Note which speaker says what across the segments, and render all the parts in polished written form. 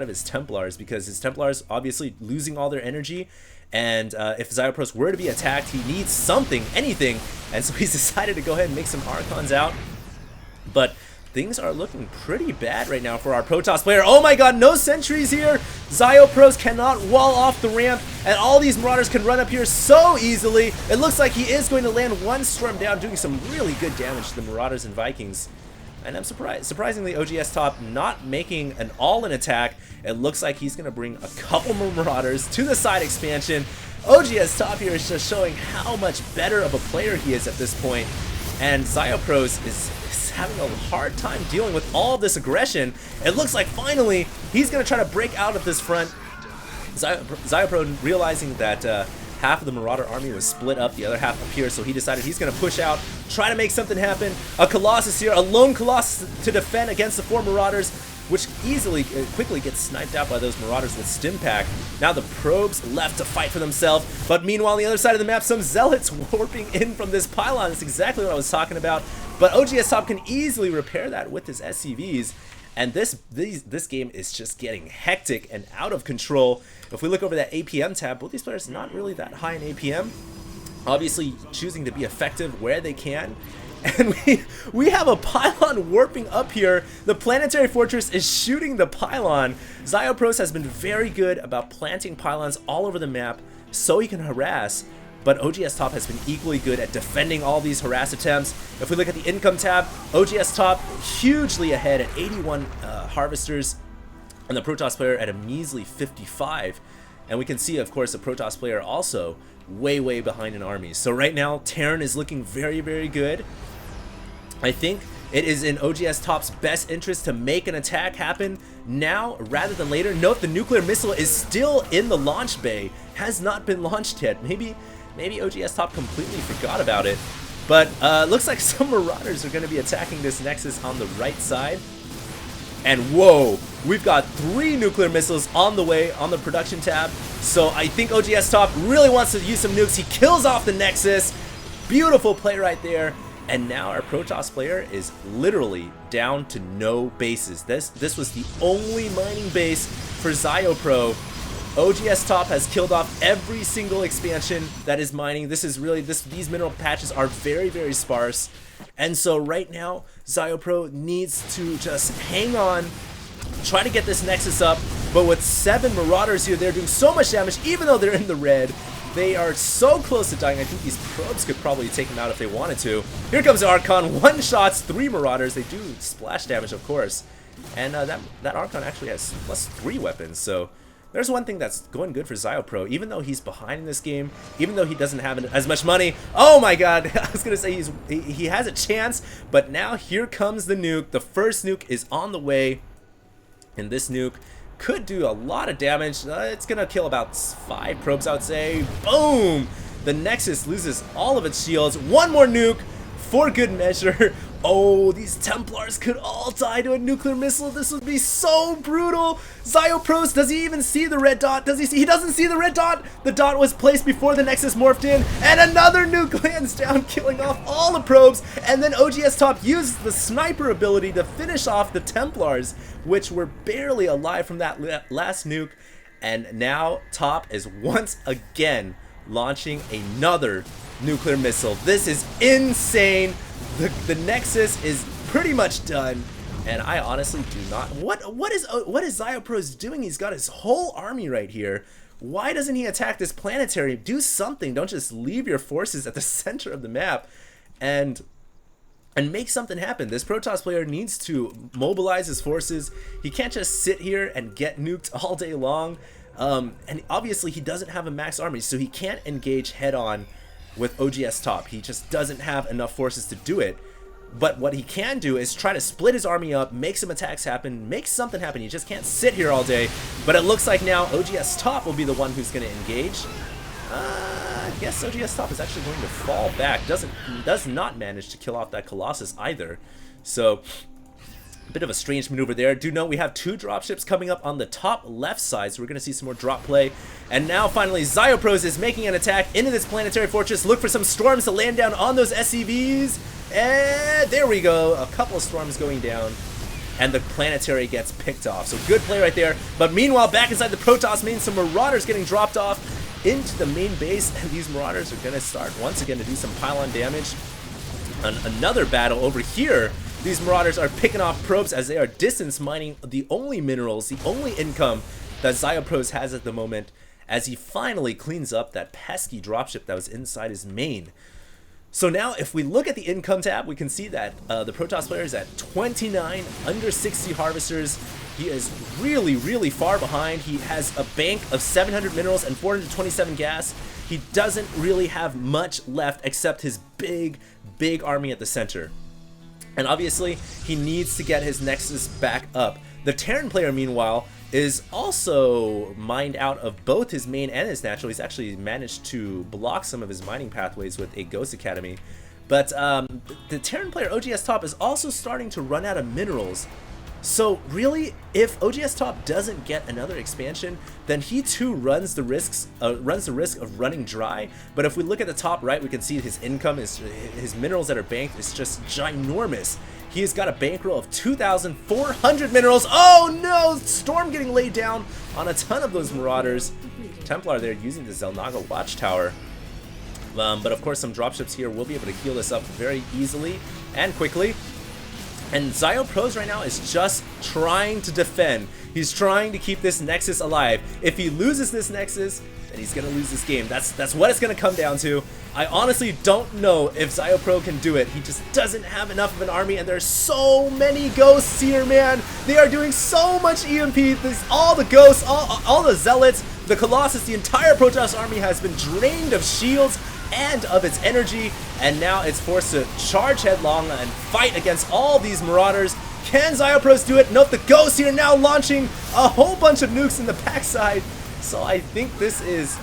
Speaker 1: of his Templars, because his Templars obviously losing all their energy, and if ZZayohopros were to be attacked, he needs something, anything, and so he's decided to go ahead and make some Archons out. But things are looking pretty bad right now for our Protoss player. Oh my god, no sentries here! ZZayohopros cannot wall off the ramp, and all these Marauders can run up here so easily. It looks like he is going to land one Storm down, doing some really good damage to the Marauders and Vikings. And I'm surprisingly, oGs.Top not making an all-in attack. It looks like he's going to bring a couple more Marauders to the side expansion. oGs.Top here is just showing how much better of a player he is at this point. And ZZayohopros is having a hard time dealing with all this aggression. It looks like finally he's going to try to break out of this front. ZZayohopros realizing that half of the Marauder army was split up, the other half up here, so he decided he's going to push out, try to make something happen. A Colossus here, a lone Colossus to defend against the 4 Marauders, which quickly gets sniped out by those Marauders with Stimpack. Now the probes left to fight for themselves, but meanwhile on the other side of the map, some Zealots warping in from this pylon. That's exactly what I was talking about, but oGs.Top can easily repair that with his SCVs. And this game is just getting hectic and out of control. If we look over that APM tab, both these players not really that high in APM. Obviously choosing to be effective where they can. And we have a pylon warping up here. The planetary fortress is shooting the pylon. ZZayohopros has been very good about planting pylons all over the map so he can harass. But oGs.Top has been equally good at defending all these harass attempts. If we look at the income tab, oGs.Top hugely ahead at 81 harvesters, and the Protoss player at a measly 55. And we can see, of course, the Protoss player also way behind in armies. So right now, Terran is looking very good. I think it is in oGs.Top's best interest to make an attack happen now rather than later. Note the nuclear missile is still in the launch bay, has not been launched yet. Maybe oGs.Top completely forgot about it. But looks like some Marauders are going to be attacking this Nexus on the right side. And whoa, we've got 3 nuclear missiles on the way on the production tab. So I think oGs.Top really wants to use some nukes. He kills off the Nexus. Beautiful play right there. And now our Protoss player is literally down to no bases. This was the only mining base for ZZayohopros. oGs.Top has killed off every single expansion that is mining. This is really, these mineral patches are very sparse. And so right now, ZZayohopros needs to just hang on, try to get this Nexus up. But with 7 Marauders here, they're doing so much damage, even though they're in the red. They are so close to dying. I think these probes could probably take them out if they wanted to. Here comes the Archon, 1 shots, 3 Marauders. They do splash damage, of course. And that Archon actually has +3 weapons, so there's one thing that's going good for ZZayohopros. Even though he's behind in this game, even though he doesn't have as much money. Oh my god, I was going to say he has a chance, but now here comes the nuke. The first nuke is on the way, and this nuke could do a lot of damage. It's going to kill about 5 probes, I would say. Boom! The Nexus loses all of its shields. One more nuke for good measure. Oh, these Templars could all die to a nuclear missile. This would be so brutal. ZZayohopros, does he even see the red dot? Does he see? He doesn't see the red dot. The dot was placed before the Nexus morphed in, and another nuke lands down, killing off all the probes. And then oGs.Top uses the sniper ability to finish off the Templars, which were barely alive from that last nuke. And now Top is once again launching another nuclear missile. This is insane. The Nexus is pretty much done, and I honestly do not. What is ZZayohopros doing? He's got his whole army right here. Why doesn't he attack this planetary? Do something. Don't just leave your forces at the center of the map, and make something happen. This Protoss player needs to mobilize his forces. He can't just sit here and get nuked all day long. And obviously he doesn't have a max army, so he can't engage head on with oGs.Top. He just doesn't have enough forces to do it. But what he can do is try to split his army up, make some attacks happen, make something happen. You just can't sit here all day. But it looks like now oGs.Top will be the one who's going to engage. I guess oGs.Top is actually going to fall back. Does not manage to kill off that Colossus either. So a bit of a strange maneuver there. Do note we have 2 dropships coming up on the top left side, so we're going to see some more drop play. And now finally ZZayohopros is making an attack into this planetary fortress. Look for some storms to land down on those SCVs. And there we go. A couple of storms going down. and the planetary gets picked off. So good play right there. But meanwhile, back inside the Protoss main, some Marauders getting dropped off into the main base, and these Marauders are going to start once again to do some pylon damage. Another battle over here. These Marauders are picking off probes as they are distance mining the only minerals, the only income that ZZayohopros has at the moment, as he finally cleans up that pesky dropship that was inside his main. So now if we look at the income tab, we can see that the Protoss player is at 29, under 60 harvesters. He is really, really far behind. He has a bank of 700 minerals and 427 gas. He doesn't really have much left except his big army at the center. And obviously, he needs to get his Nexus back up. The Terran player, meanwhile, is also mined out of both his main and his natural. He's actually managed to block some of his mining pathways with a Ghost Academy. But the Terran player, oGs.Top, is also starting to run out of minerals. So really, if oGs.Top doesn't get another expansion, then he too runs the risk of running dry. But if we look at the top right, we can see his income, his minerals that are banked is just ginormous. He has got a bankroll of 2,400 minerals. Oh no! Storm getting laid down on a ton of those Marauders. Templar there using the Xel'Naga Watchtower. But of course, some dropships here will be able to heal this up very easily and quickly. And ZZayohopros right now is just trying to defend. He's trying to keep this Nexus alive. If he loses this Nexus, then he's gonna lose this game. That's what it's gonna come down to. I honestly don't know if ZZayohopros can do it. He just doesn't have enough of an army, and there's so many ghosts here, man. They are doing so much EMP. All the ghosts, all the zealots, the Colossus, the entire Protoss army has been drained of shields and of its energy, and now it's forced to charge headlong and fight against all these Marauders. Can ZZayohopros do it? Nope, the ghosts here now launching a whole bunch of nukes in the backside. So I think this is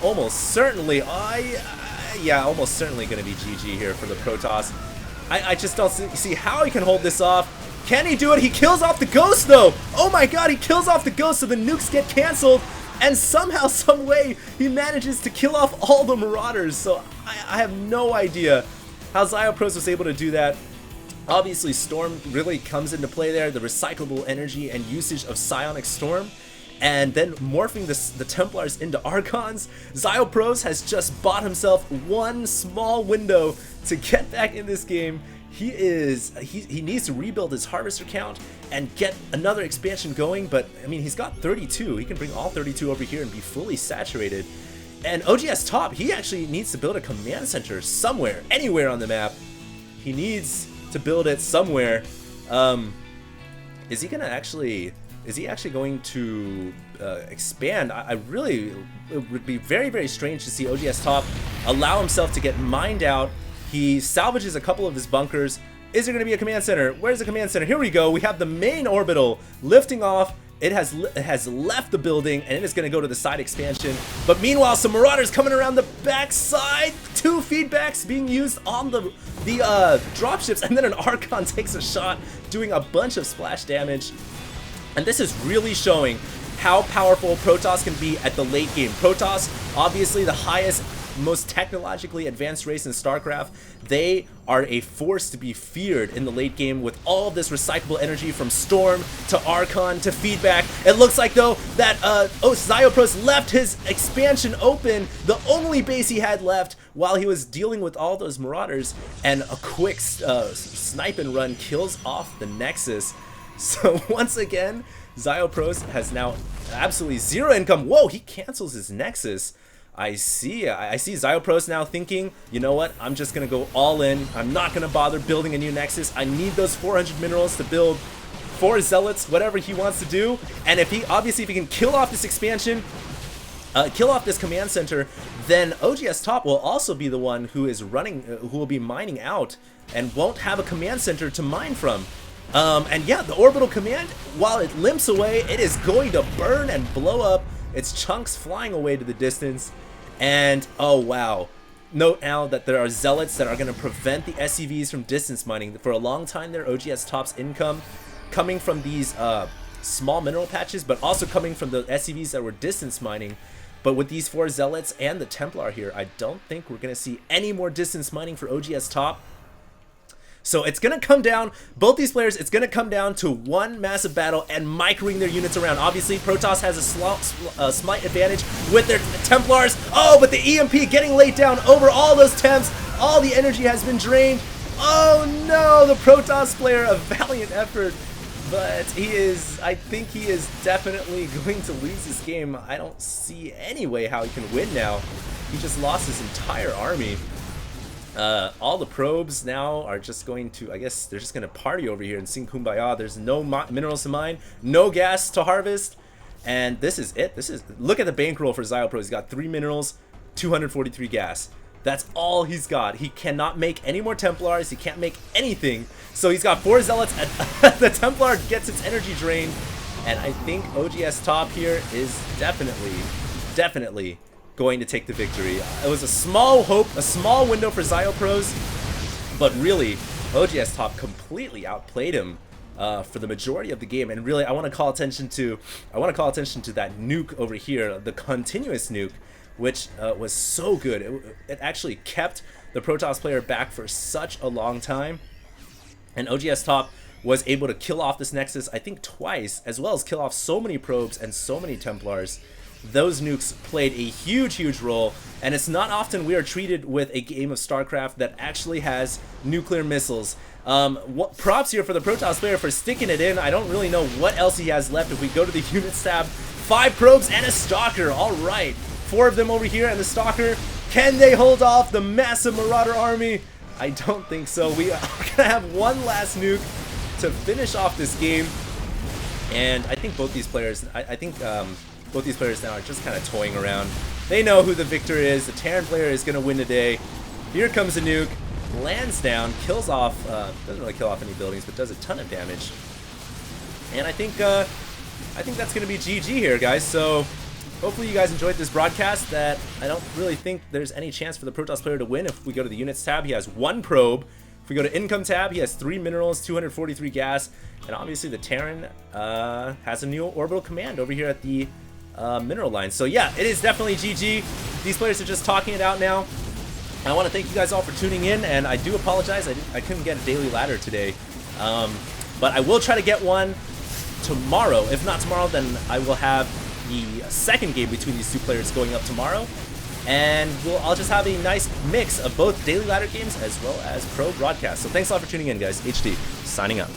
Speaker 1: almost certainly, yeah, almost certainly going to be GG here for the Protoss. I just don't see how he can hold this off. Can he do it? He kills off the ghost though. Oh my god, he kills off the ghost, so the nukes get canceled. And somehow, some way, he manages to kill off all the Marauders. So I have no idea how ZZayohopros was able to do that. Obviously, Storm really comes into play there. The recyclable energy and usage of Psionic Storm. And then morphing the Templars into Archons. ZZayohopros has just bought himself one small window to get back in this game. He needs to rebuild his harvester count and get another expansion going, but I mean, he's got 32. He can bring all 32 over here and be fully saturated. And oGs.Top, he actually needs to build a command center somewhere, anywhere on the map. He needs to build it somewhere. Is he actually going to expand? It would be very, very strange to see oGs.Top allow himself to get mined out. He salvages a couple of his bunkers. Is there going to be a command center? Where's the command center? Here we go. We have the main orbital lifting off. It has left the building, and it is going to go to the side expansion. But meanwhile, some Marauders coming around the backside. 2 feedbacks being used on the dropships, and then an Archon takes a shot, doing a bunch of splash damage. And this is really showing how powerful Protoss can be at the late game. Protoss, obviously the highest, most technologically advanced race in Starcraft. They are a force to be feared in the late game with all of this recyclable energy from Storm to Archon to feedback. It looks like though that ZZayohopros left his expansion open, the only base he had left, while he was dealing with all those Marauders, and a quick snipe and run kills off the Nexus. So once again, ZZayohopros has now absolutely zero income. Whoa, he cancels his Nexus. I see ZZayohopros now thinking, you know what, I'm just gonna go all in. I'm not gonna bother building a new Nexus. I need those 400 minerals to build 4 zealots, whatever he wants to do. And if he can kill off this expansion, kill off this command center, then oGs.Top will also be the one who is running, who will be mining out and won't have a command center to mine from. And yeah, the orbital command, while it limps away, it is going to burn and blow up. Its chunks flying away to the distance. And oh wow, note now that there are zealots that are going to prevent the SCVs from distance mining. For a long time there, oGs.Top's income coming from these small mineral patches, but also coming from the SCVs that were distance mining. But with these 4 zealots and the Templar here, I don't think we're going to see any more distance mining for oGs.Top. So it's going to come down, both these players, it's going to come down to one massive battle and microing their units around. Obviously, Protoss has a slight advantage with their Templars. Oh, but the EMP getting laid down over all those Temps. All the energy has been drained. Oh no, the Protoss player, a valiant effort. But I think he is definitely going to lose this game. I don't see any way how he can win now. He just lost his entire army. All the probes now are just going to, I guess they're just going to party over here and sing Kumbaya. There's no minerals to mine, no gas to harvest. And this is it. Look at the bankroll for ZZayohopros. He's got 3 minerals, 243 gas. That's all he's got. He cannot make any more Templars. He can't make anything. So he's got 4 Zealots. The Templar gets its energy drained. And I think oGs.Top here is definitely going to take the victory. It was a small hope, a small window for ZZayohopros. But really, oGs.Top completely outplayed him for the majority of the game. And really, I want to call attention to that nuke over here, the continuous nuke, which was so good. It actually kept the Protoss player back for such a long time. And oGs.Top was able to kill off this Nexus, I think twice, as well as kill off so many probes and so many Templars. Those nukes played a huge role, and it's not often we are treated with a game of Starcraft that actually has nuclear missiles. Props here for the Protoss player for sticking it in. I don't really know what else he has left. If we go to the units tab, 5 probes and a Stalker. All right. 4 of them over here, and the Stalker. Can they hold off the massive Marauder army? I don't think so. We are gonna have one last nuke to finish off this game, and I think both these players. Both these players now are just kind of toying around. They know who the victor is. The Terran player is gonna win today. Here comes a nuke, lands down, kills off. Doesn't really kill off any buildings, but does a ton of damage. And I think that's gonna be GG here, guys. So. Hopefully you guys enjoyed this broadcast. That I don't really think there's any chance for the Protoss player to win. If we go to the units tab, he has 1 probe. If we go to income tab, he has 3 minerals, 243 gas, and obviously the Terran has a new orbital command over here at the mineral line. So yeah, it is definitely GG. These players are just talking it out now. I want to thank you guys all for tuning in, and I do apologize I couldn't get a daily ladder today, but I will try to get one tomorrow. If not tomorrow, then I will have the second game between these 2 players going up tomorrow, and I'll just have a nice mix of both daily ladder games as well as pro broadcasts. So thanks a lot for tuning in, guys. HD signing up.